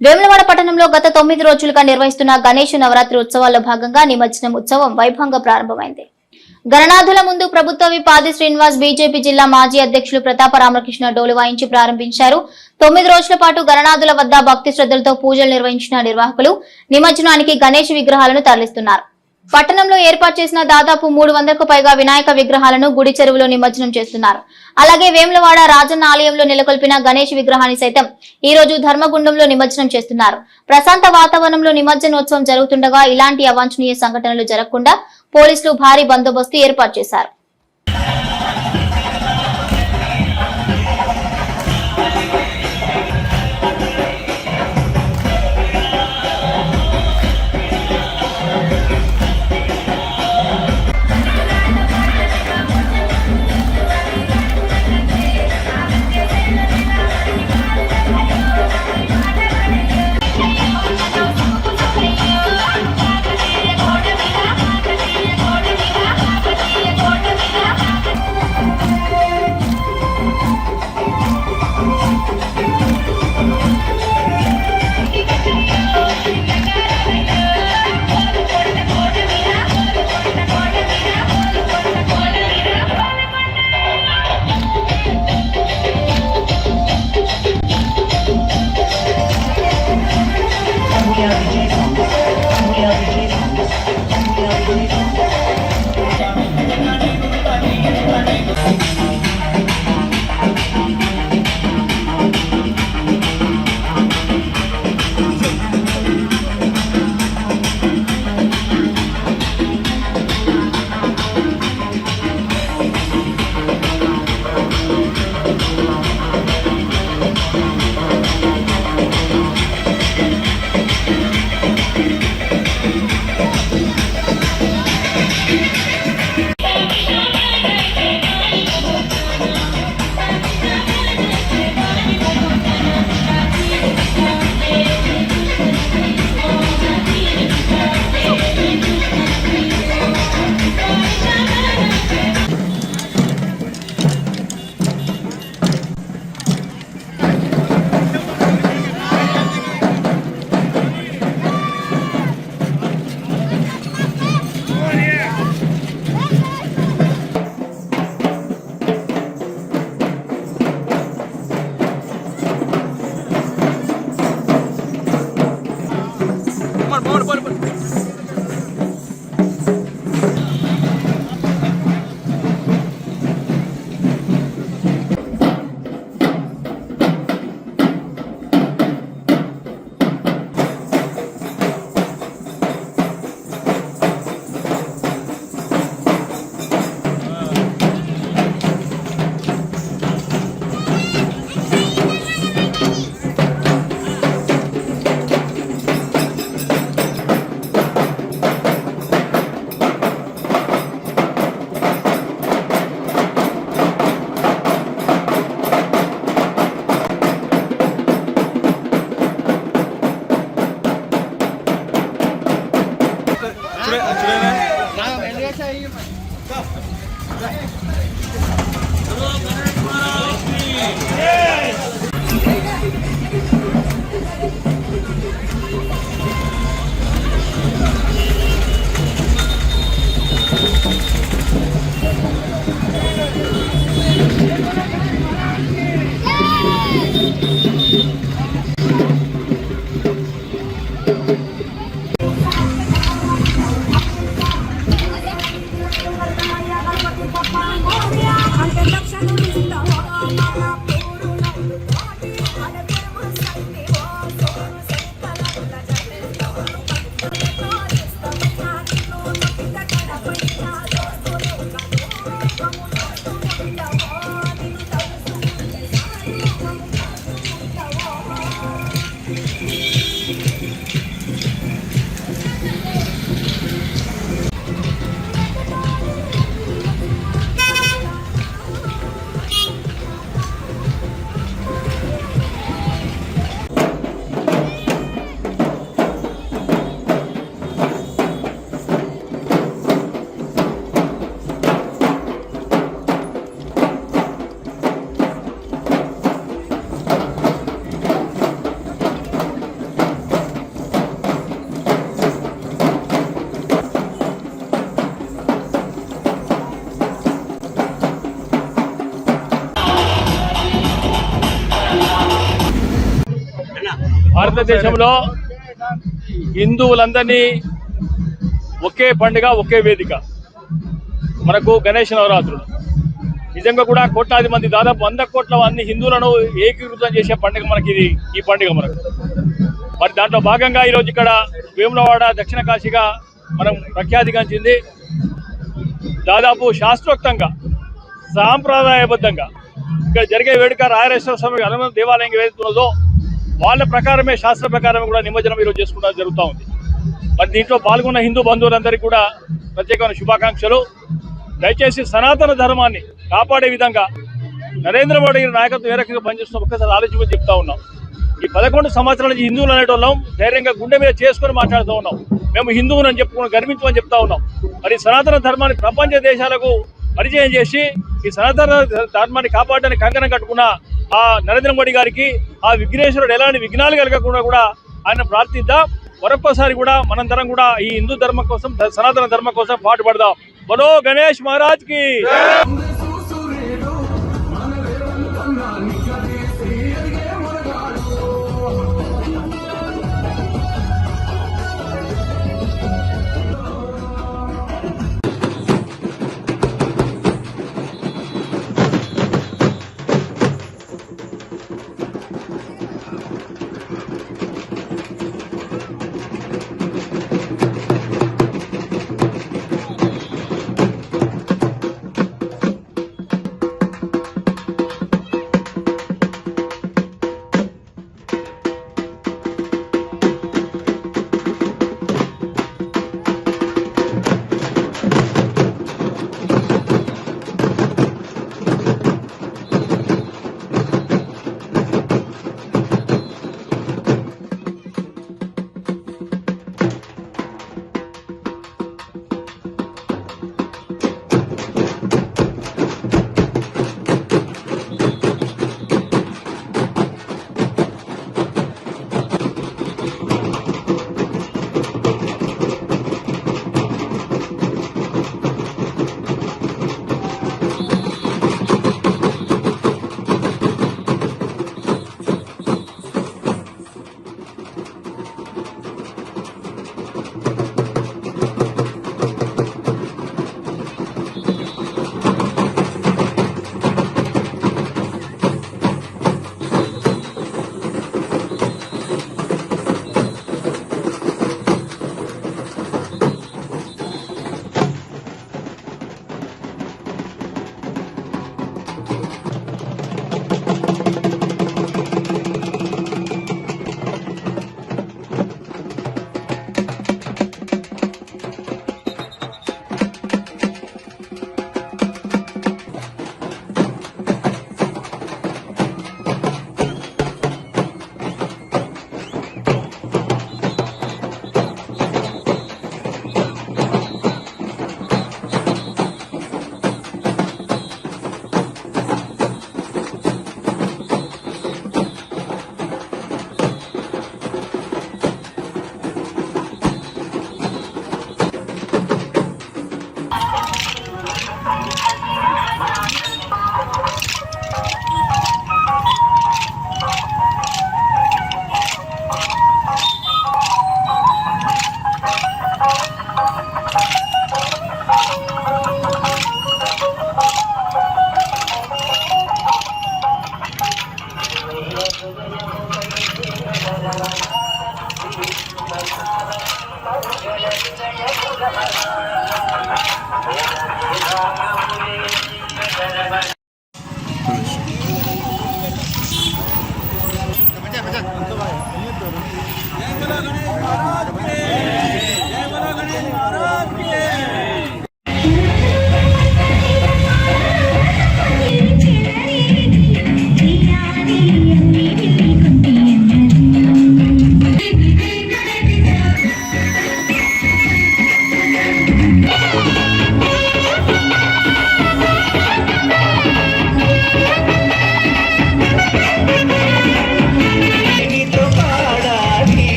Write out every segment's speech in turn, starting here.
వేములవాడ పట్టణంలో గత 9 రోజులుగా నిర్వహిస్తున్న గణేష్ నవరాత్రి ఉత్సవాల్లో భాగంగా నిమజ్జనం ఉత్సవం వైభవంగా ప్రారంభమైంది. గణనాథుల ముందు ప్రభుత్వ విప్ ఆది శ్రీనివాస్ బీజేపీ జిల్లా మాజీ అధ్యక్షులు ప్రతాప రామకృష్ణ డోలు వాయించి ప్రారంభించారు. 9 రోజుల పాటు గణనాథుల వద్ద భక్తి శ్రద్ధలతో పూజలు నిర్వహించిన నిర్వాహకులు నిమజ్జనానికి గణేష్ విగ్రహాలను తరలిస్తున్నారు. పట్టణంలో ఏర్పాటు చేసిన దాదాపు 300కు పైగా వినాయక విగ్రహాలను గుడి చెరువులో నిమజ్జనం చేస్తున్నారు. అలాగే వేములవాడ రాజన్న ఆలయంలో నెలకొల్పిన గణేష్ విగ్రహాన్ని సైతం ఈ రోజు ధర్మగుండంలో నిమజ్జనం చేస్తున్నారు. ప్రశాంత వాతావరణంలో నిమజ్జనోత్సవం జరుగుతుండగా ఇలాంటి అవాంఛనీయ సంఘటనలు జరగకుండా పోలీసులు భారీ బందోబస్తు ఏర్పాటు చేశారు. భారతదేశంలో హిందువులందరినీ ఒకే పండుగ, ఒకే వేదిక మనకు గణేష్ నవరాత్రులు. నిజంగా కూడా కోట్లాది మంది, దాదాపు 100 కోట్ల మంది హిందువులను ఏకీకృతం చేసే పండుగ మనకి ఈ పండుగ మనకు. మరి దాంట్లో భాగంగా ఈరోజు ఇక్కడ వేములవాడ దక్షిణ కాశీగా మనం ప్రఖ్యాతిగాంచింది. దాదాపు శాస్త్రోక్తంగా, సాంప్రదాయబద్ధంగా ఇక్కడ జరిగే వేడుక రాయరేశ్వర స్వామి హనుమంత దేవాలయం ఏదైతున్నదో వాళ్ళ ప్రకారమే, శాస్త్ర ప్రకారమే కూడా నిమజ్జనం ఈరోజు చేసుకోవడం జరుగుతూ ఉంది. మరి దీంట్లో పాల్గొన్న హిందూ బంధువులందరికీ కూడా ప్రత్యేకమైన శుభాకాంక్షలు. దయచేసి సనాతన ధర్మాన్ని కాపాడే విధంగా నరేంద్ర మోడీ నాయకత్వం ఏ రకంగా పనిచేస్తున్న ఒక్కసారి ఆలోచించి చెప్తా ఉన్నాం. ఈ 11 సంవత్సరాల నుంచి హిందువులు అనేటోళ్ళం ధైర్యంగా గుండె మీద చేసుకొని మాట్లాడుతూ ఉన్నాం. మేము హిందువులని చెప్పుకుని గర్వించమని చెప్తా ఉన్నాం. మరి సనాతన ధర్మాన్ని ప్రపంచ దేశాలకు పరిచయం చేసి ఈ సనాతన ధర్మాన్ని కాపాడడానికి కంకణం కట్టుకున్న ఆ నరేంద్ర మోడీ గారికి, ఆ విఘ్నేశ్వరుడు ఎలాంటి విఘ్నాలు కలగకుండా కూడా ఆయన ప్రార్థిద్దాం. మరొక్కసారి కూడా మనందరం కూడా ఈ హిందూ ధర్మం కోసం, సనాతన ధర్మం కోసం పాటుపడదాం. బలో గణేష్ మహారాజ్ కి.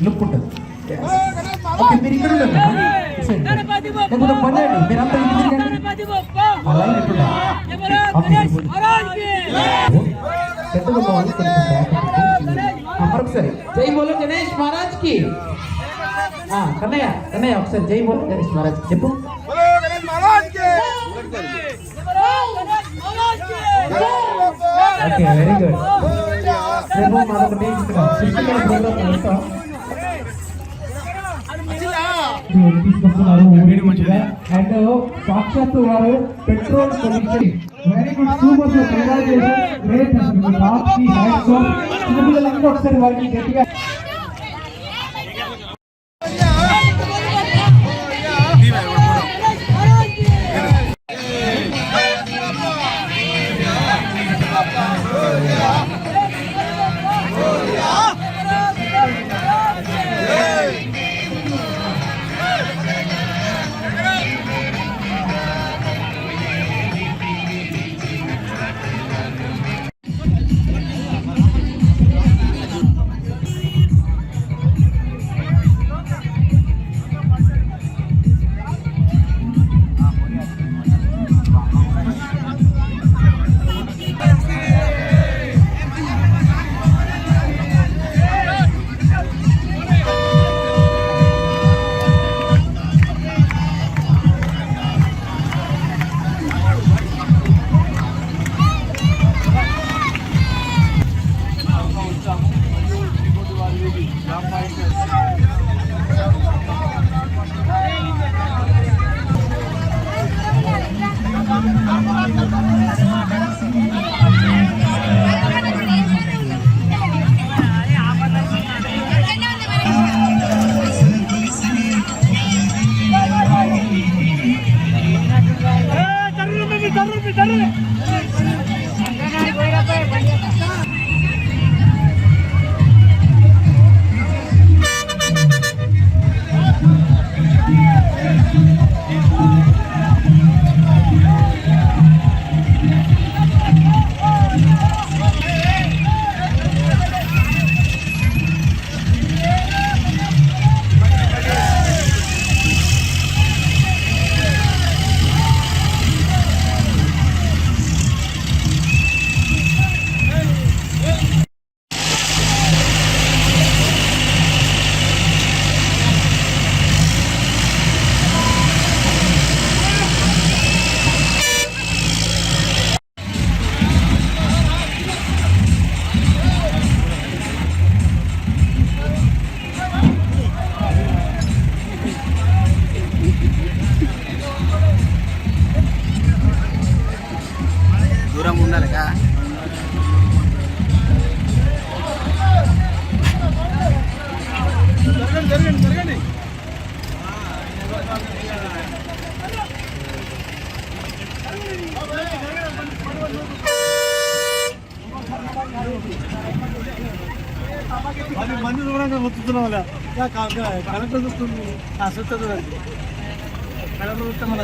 లుక్ ఉంటుంది. ఓకే, మీరు ఇక్కడ ఉండదు లేకపోతే పని మీరంతా ఇంటి తిరగండి. ఆ లైన్ ఎట్లుండాలి? పెద్దగా వాళ్ళు కొంచెం మరొకసారి జై బోలో గణేష్ మహారాజ్ కి కన్నయ్య కన్నయ్య ఒకసారి జై బోలో గణేష్ మహారాజ్ చెప్పు. Okay very good. రేపు మనకు తీసుకొస్తున్నారు అండ్ సాక్షాత్ వారు petrol very good super great చిన్నపిల్లలందరూ ఒకసారి వారికి గట్టిగా దూరం ఉండాలి కదా. జరగండి మంది దూరంగా వస్తున్నాం కలెక్టర్ చూస్తుంది కలెక్టర్ చూస్తే మన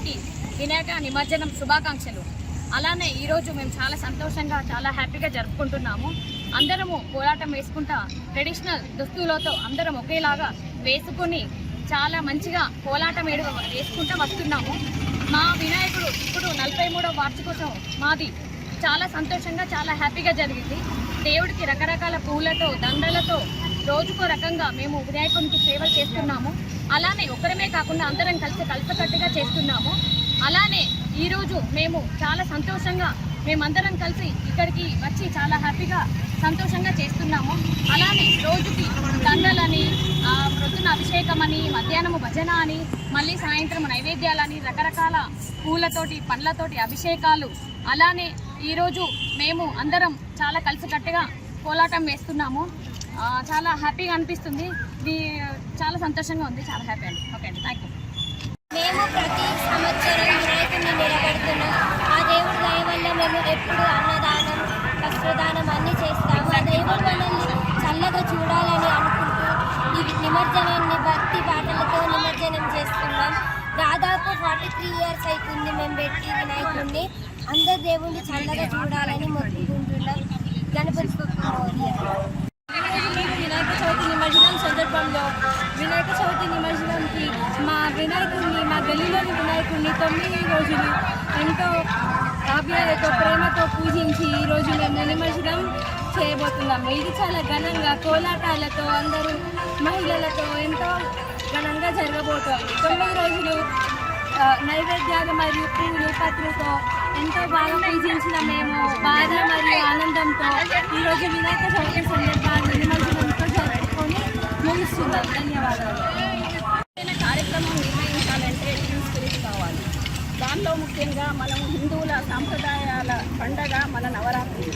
అందరికీ వినాయక నిమజ్జనం శుభాకాంక్షలు. అలానే ఈరోజు మేము చాలా సంతోషంగా చాలా హ్యాపీగా జరుపుకుంటున్నాము. అందరము కోలాటం వేసుకుంటా ట్రెడిషనల్ దుస్తులతో అందరం ఒకేలాగా వేసుకుని చాలా మంచిగా కోలాటం వేసుకుంటూ వస్తున్నాము. మా వినాయకుడు ఇప్పుడు 43వ వార్షికోత్సవం మాది చాలా సంతోషంగా చాలా హ్యాపీగా జరిగింది. దేవుడికి రకరకాల పూలతో దండలతో రోజుకో రకంగా మేము వినాయకునికి సేవలు చేస్తున్నాము. అలానే ఒకరమే కాకుండా అందరం కలిసికట్టుగా చేస్తున్నాము. అలానే ఈరోజు మేము చాలా సంతోషంగా మేమందరం కలిసి ఇక్కడికి వచ్చి చాలా హ్యాపీగా సంతోషంగా చేస్తున్నాము. అలానే రోజుకి దండలని, ప్రొద్దున అభిషేకం అని, మధ్యాహ్నము భజన అని, మళ్ళీ సాయంత్రం నైవేద్యాలని, రకరకాల పూలతోటి పండ్లతోటి అభిషేకాలు. అలానే ఈరోజు మేము అందరం చాలా కలిసికట్టుగా కోలాటం వేస్తున్నాము. చాలా హ్యాపీగా అనిపిస్తుంది. ఇది చాలా సంతోషంగా ఉంది. చాలా హ్యాపీ అండి. ఓకే అండి, థ్యాంక్ యూ. మేము ప్రతి సంవత్సరం వినాయకుడిని నిలబెడుతున్నాం. ఆ దేవుడి దయ వల్ల మేము ఎప్పుడు అన్నదానం, వస్త్రదానం అన్నీ చేస్తాము. ఆ దేవుడు మనల్ని చల్లగా చూడాలని అనుకుంటూ ఈ నిమజ్జనాన్ని భక్తి పాటలతో నిమజ్జనం చేస్తున్నాం. దాదాపు 43 years అవుతుంది మేము పెట్టి వినాయకుడిని. అందరు దేవుడిని చల్లగా చూడాలని మొక్కుకుంటున్నాం. గణపతి వినాయక చవితి నిమజ్జనం సందర్భంలో వినాయక చవితి నిమజ్జనంకి మా గల్లీలోని వినాయకుడిని 9 రోజులు ఎంతో ఆప్యాయతతో ప్రేమతో పూజించి ఈరోజు మేము నిమజ్జనం చేయబోతున్నాము. ఇది చాలా ఘనంగా కోలాటాలతో అందరూ మహిళలతో ఎంతో ఘనంగా జరగబోతోంది. 9 రోజులు నైవేద్యాలు మరియు పూలు పత్రులతో ఎంతో బాగా పూజించిన మేము బాధ మరియు ఆనందంతో ఈరోజు వినాయక చవితి సందర్భాన్ని నిమజ్జనంతో జరుపుకొని ముగిస్తున్నాం. ధన్యవాదాలు. కార్యక్రమం నిర్వహించాలంటే టీమ్ స్పిరిట్ కావాలి. దానిలో ముఖ్యంగా మనం హిందువుల సాంప్రదాయాల పండగ మన నవరాత్రులు.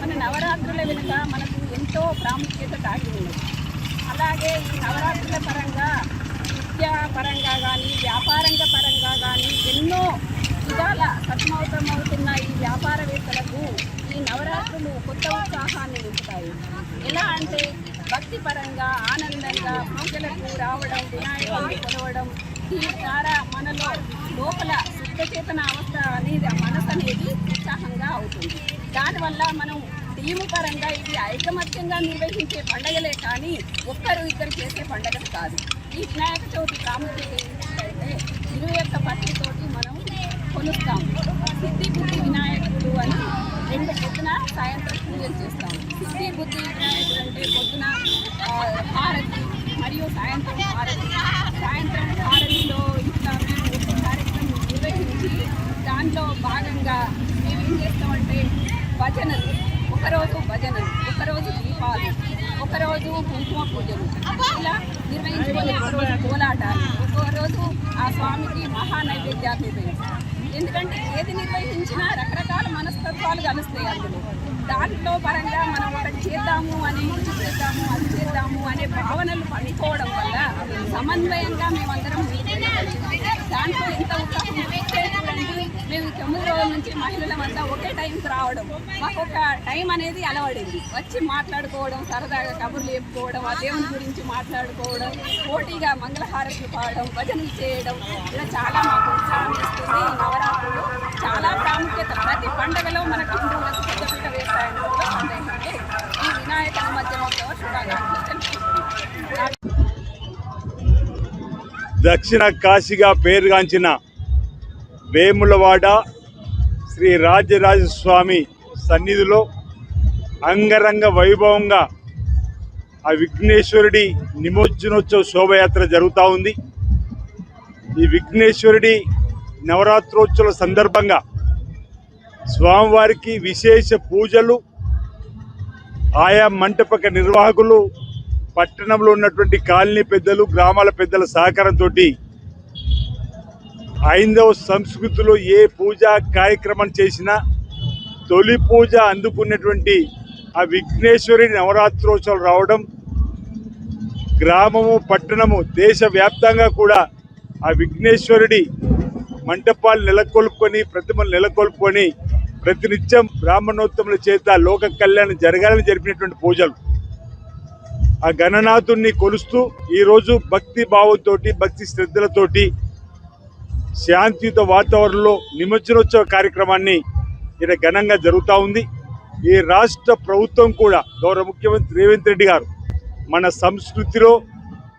మన నవరాత్రుల వెనుక మనకు ఎంతో ప్రాముఖ్యత దాగి ఉన్నది. అలాగే ఈ నవరాత్రుల పరంగా, విద్యా పరంగా కానీ, వ్యాపారంగ పరంగా కానీ ఎన్నో విధాల సతమవుతున్న ఈ వ్యాపారవేత్తలకు ఈ నవరాత్రులు కొత్త ఉత్సాహాన్ని నింపుతాయి. ఎలా అంటే భక్తి పరంగా, ఆనందంగా పూజలకు రావడం, వినాయకుడిని కొలవడం, దీని ద్వారా మనలో లోపల శుద్ధచేతన అవస్థ అనేది, మనసు అనేది ఉత్సాహంగా అవుతుంది. దానివల్ల మనం టీము పరంగా ఇది ఐకమత్యంగా నిర్వహించే పండుగలే కానీ ఒక్కరు ఇద్దరు చేసే పండుగలు కాదు. ఈ వినాయక చవితి ప్రాముఖ్యత ఏంటంటే 21 పట్టితోటి మనం కొలుస్తాం. సిద్ధి బుద్ధి వినాయకుడు అని 2 పొద్దున సాయంత్రం పూజలు చేస్తాం. సిద్ధి బుద్ధి వినాయకుడు అంటే పొద్దున హారతి మరియు సాయంత్రం హారతి. సాయంత్రం హారతిలో ఇట్లా మేము ఒక కార్యక్రమం నిర్వహించి దాంట్లో భాగంగా మేము ఏం చేస్తామంటే భజనలు, ఒకరోజు భజనలు, ఒకరోజు దీపాలు, ఒకరోజు కుంకుమ పూజలు ఇలా నిర్వహించుకొని, ఒకరోజు కోలాటాలు, ఒకరోజు ఆ స్వామికి మహానైవేద్యాలు నిర్వహిస్తాం. ఎందుకంటే ఏది నిర్వహించినా రకరకాల మనస్తత్వాలు కలుస్తాయి అందులో. దాంట్లో పరంగా మనం ఒకటి చేద్దాము అని, ఇది చేద్దాము, అది చేద్దాము అనే భావనలు పండుకోవడం వల్ల సమన్వయంగా మేమందరం దాంట్లో ఎంత ఉత్సాహం చూడండి. మేము 9 రోజుల నుంచి మహిళలమంతా ఒకే టైంకి రావడం, మాకు ఒక టైం అనేది అలవడింది. వచ్చి మాట్లాడుకోవడం, సరదాగా కబుర్లు చెప్పుకోవడం, ఆ దేవుని గురించి మాట్లాడుకోవడం, పోటీగా మంగళహారతులు పాడడం, భజనలు చేయడం, ఇలా చాలా మాకు ఉత్సాహం ఇస్తుంది. ఈ నవరాత్రులు చాలా ప్రాముఖ్యత. ప్రతి పండుగలో మనకు హిందువులకు పెద్దపీట వేస్తాయని కూడా సందేహంటే ఈ వినాయక నిమజ్జనోత్సవ శుభాకాంక్షలు తెలుపుకుంటున్నాను. దక్షిణ కాశీగా పేరుగాంచిన వేములవాడ శ్రీ రాజరాజస్వామి సన్నిధిలో అంగరంగ వైభవంగా ఆ విఘ్నేశ్వరుడి నిమజ్జనోత్సవ శోభయాత్ర జరుగుతూ ఉంది. ఈ విఘ్నేశ్వరుడి నవరాత్రోత్సవ సందర్భంగా స్వామివారికి విశేష పూజలు ఆయా మంటపక నిర్వాహకులు, పట్టణంలో ఉన్నటువంటి కాలనీ పెద్దలు, గ్రామాల పెద్దల సహకారంతో హైందవ సంస్కృతిలో ఏ పూజా కార్యక్రమం చేసినా తొలి పూజ అందుకున్నటువంటి ఆ విఘ్నేశ్వరి నవరాత్రోత్సవాలు రావడం, గ్రామము పట్టణము దేశవ్యాప్తంగా కూడా ఆ విఘ్నేశ్వరుడి మంటపాలు నెలకొల్పుకొని, ప్రతిమలు నెలకొల్పుకొని ప్రతినిత్యం బ్రాహ్మణోత్తముల చేత లోక కళ్యాణం జరగాలని జరిపినటువంటి పూజలు. ఆ గణనాథుణ్ణి కొలుస్తూ ఈరోజు భక్తి భావంతో, భక్తి శ్రద్ధలతోటి శాంతియుత వాతావరణంలో నిమజ్జనోత్సవ కార్యక్రమాన్ని ఇక్కడ ఘనంగా జరుగుతూ ఉంది. ఈ రాష్ట్ర ప్రభుత్వం కూడా గౌరవ ముఖ్యమంత్రి రేవంత్ రెడ్డి గారు మన సంస్కృతిలో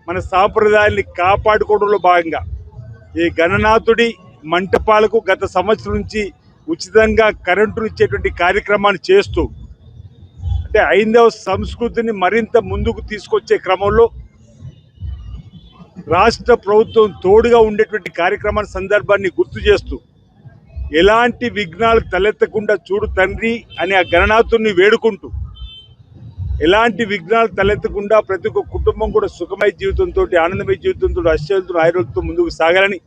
మన సాంప్రదాయాల్ని కాపాడుకోవడంలో భాగంగా ఈ గణనాథుడి మంటపాలకు గత సంవత్సరం నుంచి ఉచితంగా కరెంటు ఇచ్చేటువంటి కార్యక్రమాన్ని చేస్తూ అంటే హైందవ సంస్కృతిని మరింత ముందుకు తీసుకొచ్చే క్రమంలో రాష్ట్ర ప్రభుత్వం తోడుగా ఉండేటువంటి కార్యక్రమాల సందర్భాన్ని గుర్తు చేస్తూ ఎలాంటి విఘ్నాలు తలెత్తకుండా చూడు తండ్రి అని ఆ గణనాథుడిని వేడుకుంటూ ఎలాంటి విఘ్నాలు తలెత్తకుండా ప్రతి ఒక్క కుటుంబం కూడా సుఖమయ జీవితంతో ఆనందమయ జీవితంతో అశ్చర్యంతో ఆయుర్వేదంతో ముందుకు సాగాలని,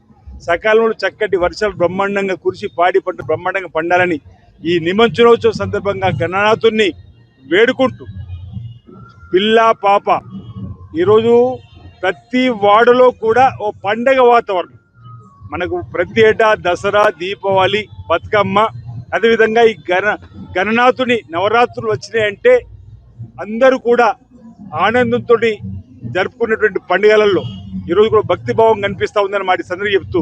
సకాలంలో చక్కటి వర్షాలు బ్రహ్మాండంగా కురిసి పాడి పంట బ్రహ్మాండంగా పండాలని ఈ నిమజ్జనోత్సవం సందర్భంగా గణనాథుడిని వేడుకుంటూ పిల్ల పాప ఈరోజు ప్రతి వాడలో కూడా ఓ పండగ వాతావరణం. మనకు ప్రతి ఏటా దసరా, దీపావళి, బతుకమ్మ, అదేవిధంగా ఈ గణనాథుని నవరాత్రులు వచ్చినాయంటే అందరూ కూడా ఆనందంతో జరుపుకున్నటువంటి పండుగలలో ఈరోజు కూడా భక్తిభావం కనిపిస్తూ ఉందని మాట సందర్భంగా చెప్తూ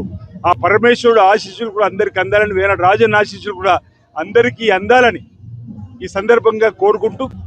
ఆ పరమేశ్వరుడు ఆశీస్సులు కూడా అందరికీ అందాలని, వేరే రాజన్న ఆశీస్సులు కూడా అందరికీ అందాలని ఈ సందర్భంగా కోరుకుంటూ